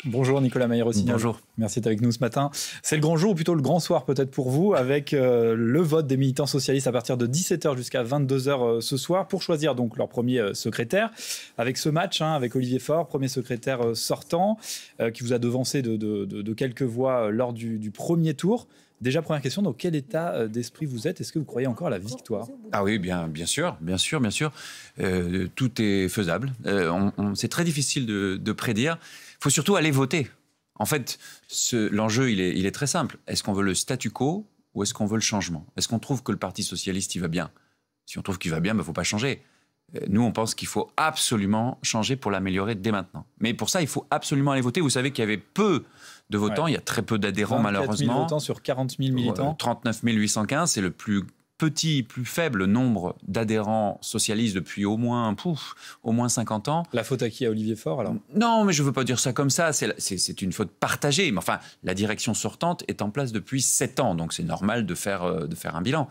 Bonjour Nicolas Mayer-Rossignol. Bonjour. Merci d'être avec nous ce matin. C'est le grand jour, ou plutôt le grand soir peut-être pour vous, avec le vote des militants socialistes à partir de 17h jusqu'à 22h ce soir pour choisir donc leur premier secrétaire. Avec ce match, avec Olivier Faure, premier secrétaire sortant, qui vous a devancé de quelques voix lors du premier tour. Déjà, première question, dans quel état d'esprit vous êtes? Est-ce que vous croyez encore à la victoire? Ah oui, bien sûr. Tout est faisable. C'est très difficile de prédire. Il faut surtout aller voter. En fait, l'enjeu, il est très simple. Est-ce qu'on veut le statu quo ou est-ce qu'on veut le changement? Est-ce qu'on trouve que le Parti socialiste, il va bien? Si on trouve qu'il va bien, il ne faut pas changer. Nous, on pense qu'il faut absolument changer pour l'améliorer dès maintenant. Mais pour ça, il faut absolument aller voter. Vous savez qu'il y avait peu de votants, il y a très peu d'adhérents malheureusement. 24 000 votants sur 40 000 militants. 39 815, c'est le plus faible nombre d'adhérents socialistes depuis au moins 50 ans. La faute à qui? À Olivier Faure alors? Non, mais je ne veux pas dire ça comme ça. C'est une faute partagée. Mais enfin, la direction sortante est en place depuis 7 ans. Donc c'est normal de faire un bilan.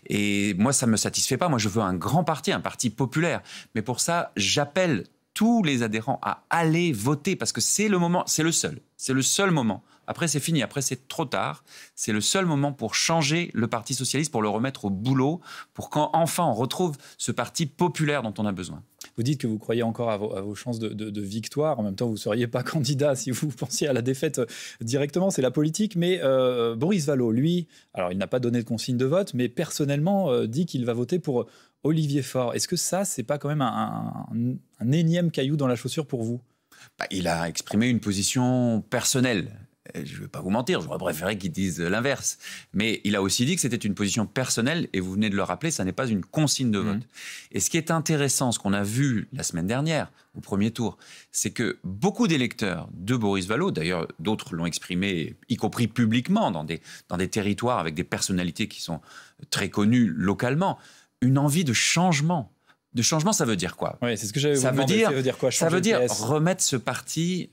Et moi, ça ne me satisfait pas. Moi, je veux un grand parti, un parti populaire. Mais pour ça, j'appelle tous les adhérents à aller voter parce que c'est le moment, c'est le seul moment. Après, c'est fini. Après, c'est trop tard. C'est le seul moment pour changer le Parti socialiste, pour le remettre au boulot, pour qu'enfin on retrouve ce parti populaire dont on a besoin. Vous dites que vous croyez encore à vos chances de victoire. En même temps, vous ne seriez pas candidat si vous pensiez à la défaite directement. C'est la politique. Mais Boris Vallaud, lui, alors il n'a pas donné de consigne de vote, mais personnellement dit qu'il va voter pour Olivier Faure. Est-ce que ça, c'est pas quand même un énième caillou dans la chaussure pour vous? Il a exprimé une position personnelle. Je ne vais pas vous mentir, j'aurais préféré qu'ils disent l'inverse. Mais il a aussi dit que c'était une position personnelle, et vous venez de le rappeler, ça n'est pas une consigne de vote. Et ce qui est intéressant, ce qu'on a vu la semaine dernière, au premier tour, c'est que beaucoup d'électeurs de Boris Vallaud, d'ailleurs d'autres l'ont exprimé, y compris publiquement, dans des territoires avec des personnalités qui sont très connues localement, une envie de changement. De changement, ça veut dire quoi? Oui, c'est ce que j'avais vous demandé. Ça veut dire quoi? Ça veut dire remettre ce parti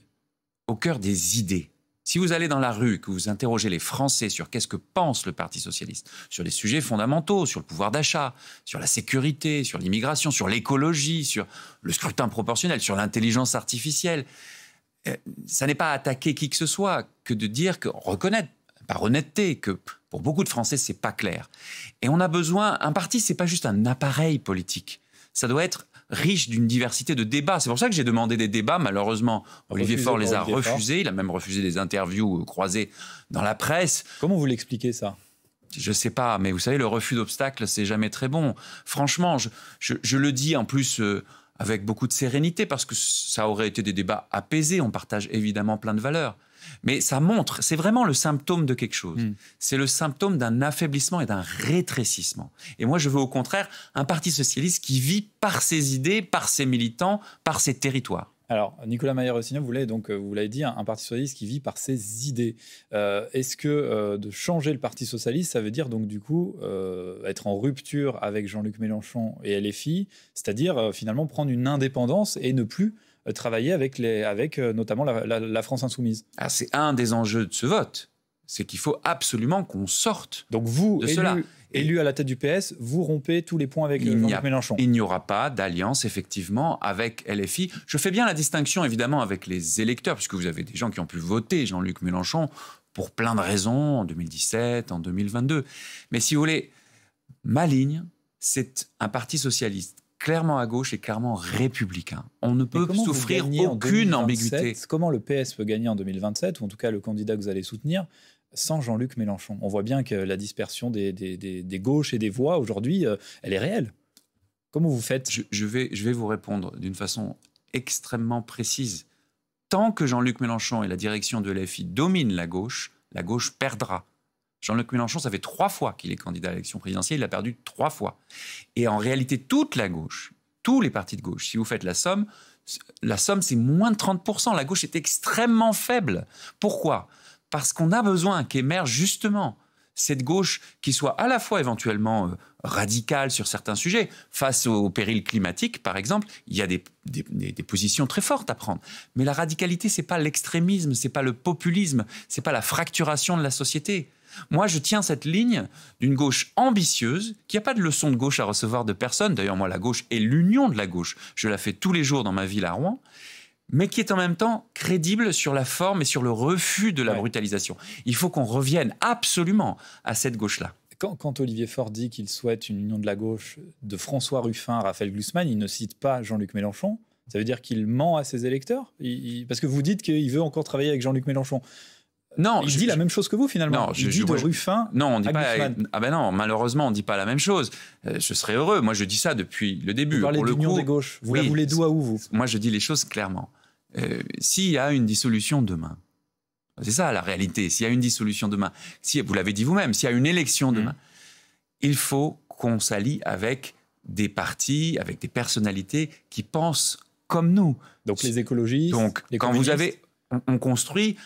au cœur des idées. Si vous allez dans la rue, que vous interrogez les Français sur qu'est-ce que pense le Parti socialiste, sur des sujets fondamentaux, sur le pouvoir d'achat, sur la sécurité, sur l'immigration, sur l'écologie, sur le scrutin proportionnel, sur l'intelligence artificielle, ça n'est pas attaquer qui que ce soit que de dire, reconnaître, par honnêteté, que pour beaucoup de Français, c'est pas clair. Et on a besoin, un parti, c'est pas juste un appareil politique. Ça doit être riche d'une diversité de débats. C'est pour ça que j'ai demandé des débats. Malheureusement, Olivier Faure les a refusés. Il a même refusé des interviews croisées dans la presse. Comment vous l'expliquez ça? Je ne sais pas, mais vous savez, le refus d'obstacles, c'est jamais très bon. Franchement, je le dis en plus avec beaucoup de sérénité parce que ça aurait été des débats apaisés. On partage évidemment plein de valeurs. Mais ça montre, c'est vraiment le symptôme de quelque chose. C'est le symptôme d'un affaiblissement et d'un rétrécissement. Et moi, je veux au contraire un parti socialiste qui vit par ses idées, par ses militants, par ses territoires. Alors, Nicolas Mayer-Rossignol, vous l'avez dit, un parti socialiste qui vit par ses idées. Est-ce que de changer le Parti socialiste, ça veut dire donc du coup être en rupture avec Jean-Luc Mélenchon et LFI, c'est-à-dire finalement prendre une indépendance et ne plus travailler avec notamment la France insoumise? Alors, c'est un des enjeux de ce vote. C'est qu'il faut absolument qu'on sorte donc vous, de cela. Élu à la tête du PS, vous rompez tous les points avec Jean-Luc Mélenchon. Il n'y aura pas d'alliance, effectivement, avec LFI. Je fais bien la distinction, évidemment, avec les électeurs, puisque vous avez des gens qui ont pu voter Jean-Luc Mélenchon pour plein de raisons, en 2017, en 2022. Mais si vous voulez, ma ligne, c'est un parti socialiste clairement à gauche et clairement républicain. On ne peut souffrir aucune ambiguïté. Comment le PS peut gagner en 2027, ou en tout cas le candidat que vous allez soutenir, sans Jean-Luc Mélenchon? On voit bien que la dispersion des gauches et des voix aujourd'hui, elle est réelle. Comment vous faites? je vais vous répondre d'une façon extrêmement précise. Tant que Jean-Luc Mélenchon et la direction de l'FI dominent la gauche perdra. Jean-Luc Mélenchon, ça fait 3 fois qu'il est candidat à l'élection présidentielle, il a perdu 3 fois. Et en réalité, toute la gauche, tous les partis de gauche, si vous faites la somme, c'est moins de 30%. La gauche est extrêmement faible. Pourquoi? Parce qu'on a besoin qu'émerge justement cette gauche qui soit à la fois éventuellement radicale sur certains sujets. Face au péril climatique, par exemple, il y a des positions très fortes à prendre. Mais la radicalité, ce n'est pas l'extrémisme, ce n'est pas le populisme, ce n'est pas la fracturation de la société. Moi, je tiens cette ligne d'une gauche ambitieuse, qui n'a pas de leçon de gauche à recevoir de personne. D'ailleurs, moi, la gauche est l'union de la gauche. Je la fais tous les jours dans ma ville à Rouen. mais qui est en même temps crédible sur la forme et sur le refus de la Ouais. brutalisation. Il faut qu'on revienne absolument à cette gauche-là. Quand Olivier Faure dit qu'il souhaite une union de la gauche de François Ruffin à Raphaël Glucksmann, il ne cite pas Jean-Luc Mélenchon. Ça veut dire qu'il ment à ses électeurs parce que vous dites qu'il veut encore travailler avec Jean-Luc Mélenchon. Non, Il dit la même chose que vous, finalement. Non, il dit de Ruffin non, on dit à pas. Glucksmann. Ah ben non, malheureusement, on dit pas la même chose. Je serais heureux. Moi, je dis ça depuis le début. Vous parlez Pour le d'union coup, des gauches. Vous oui, la voulez d'où à où, vous? moi, je dis les choses clairement. S'il y a une dissolution demain, c'est ça la réalité. S'il y a une dissolution demain, si vous l'avez dit vous-même, s'il y a une élection demain, il faut qu'on s'allie avec des partis, avec des personnalités qui pensent comme nous. Donc les écologistes. Donc, les quand vous avez, on construit,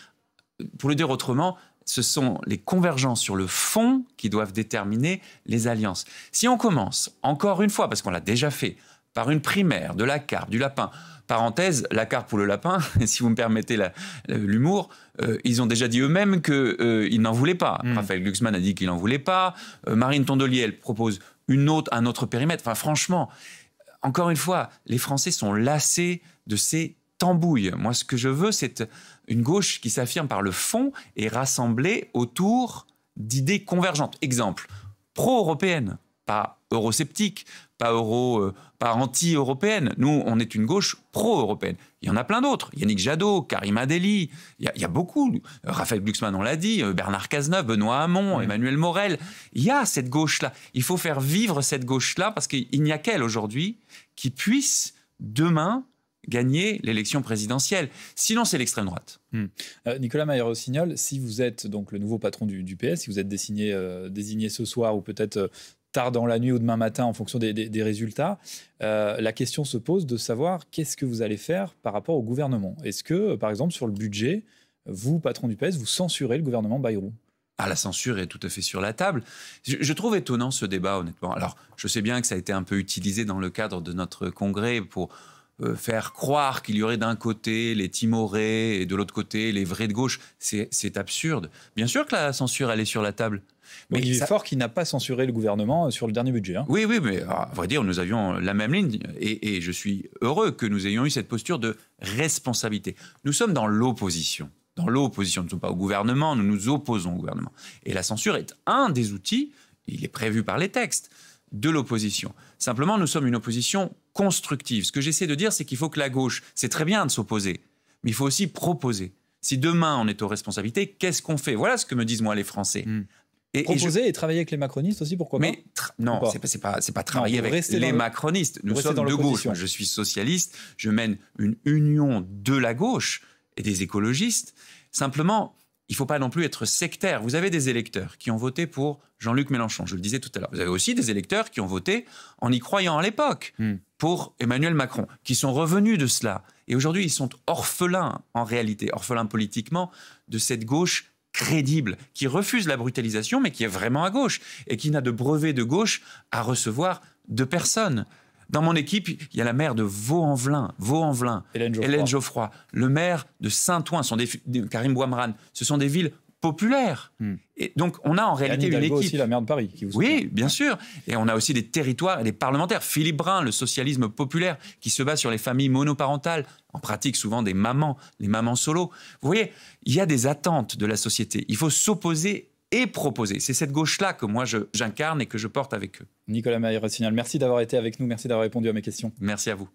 pour le dire autrement, ce sont les convergences sur le fond qui doivent déterminer les alliances. Si on commence, encore une fois, parce qu'on l'a déjà fait, par une primaire, de la carpe, du lapin, parenthèse, la carpe ou le lapin, si vous me permettez l'humour, ils ont déjà dit eux-mêmes qu'ils n'en voulaient pas. Raphaël Glucksmann a dit qu'il n'en voulait pas. Marine Tondelier, elle propose un autre périmètre. Enfin, franchement, encore une fois, les Français sont lassés de ces tambouilles. Moi, ce que je veux, c'est une gauche qui s'affirme par le fond et rassemblée autour d'idées convergentes. Exemple, pro-européenne, pas eurosceptique, pas anti-européenne. Nous, on est une gauche pro-européenne. Il y en a plein d'autres. Yannick Jadot, Karima Delli, il y a beaucoup. Raphaël Glucksmann, on l'a dit, Bernard Cazeneuve, Benoît Hamon, Emmanuel Morel. Il y a cette gauche-là. Il faut faire vivre cette gauche-là parce qu'il n'y a qu'elle aujourd'hui qui puisse demain gagner l'élection présidentielle. Sinon, c'est l'extrême droite. Nicolas Maillard-Rossignol, si vous êtes donc le nouveau patron du PS, si vous êtes désigné ce soir ou peut-être tard dans la nuit ou demain matin en fonction des résultats, la question se pose de savoir qu'est-ce que vous allez faire par rapport au gouvernement. Est-ce que, par exemple, sur le budget, vous, patron du PS, vous censurez le gouvernement Bayrou? Ah, la censure est tout à fait sur la table. Je trouve étonnant ce débat, honnêtement. Alors, je sais bien que ça a été un peu utilisé dans le cadre de notre congrès pour faire croire qu'il y aurait d'un côté les timorés et de l'autre côté les vrais de gauche. C'est absurde. Bien sûr que la censure, elle est sur la table. Mais il est fort qui n'a pas censuré le gouvernement sur le dernier budget. Hein. Oui, mais à vrai dire, nous avions la même ligne et je suis heureux que nous ayons eu cette posture de responsabilité. Nous sommes dans l'opposition. Dans l'opposition, nous ne sommes pas au gouvernement, nous nous opposons au gouvernement. Et la censure est un des outils, il est prévu par les textes, de l'opposition. Simplement, nous sommes une opposition constructive. Ce que j'essaie de dire, c'est qu'il faut que la gauche, c'est très bien de s'opposer, mais il faut aussi proposer. Si demain on est aux responsabilités, qu'est-ce qu'on fait? Voilà ce que me disent moi les Français. Proposer et travailler avec les macronistes aussi, pourquoi pas? Non, c'est pas travailler avec les macronistes. Nous sommes de gauche. Moi, je suis socialiste. Je mène une union de la gauche et des écologistes. Simplement, il ne faut pas non plus être sectaire. Vous avez des électeurs qui ont voté pour Jean-Luc Mélenchon, je le disais tout à l'heure. Vous avez aussi des électeurs qui ont voté en y croyant à l'époque pour Emmanuel Macron, qui sont revenus de cela. Et aujourd'hui, ils sont orphelins, en réalité, orphelins politiquement, de cette gauche crédible, qui refuse la brutalisation, mais qui est vraiment à gauche, et qui n'a de brevet de gauche à recevoir de personne. Dans mon équipe, il y a la maire de Vaux-en-Velin, Hélène Geoffroy, le maire de Saint-Ouen, Karim Bouamran. Ce sont des villes populaire. Et donc, on a en réalité une équipe. Aussi, la maire de Paris, qui vous soutient. Oui, bien sûr. Et on a aussi des territoires et des parlementaires. Philippe Brun, le socialisme populaire, qui se bat sur les familles monoparentales, en pratique souvent des mamans, les mamans solo. Vous voyez, il y a des attentes de la société. Il faut s'opposer et proposer. C'est cette gauche-là que moi, j'incarne et que je porte avec eux. Nicolas Maillard-Rossignol, merci d'avoir été avec nous. Merci d'avoir répondu à mes questions. Merci à vous.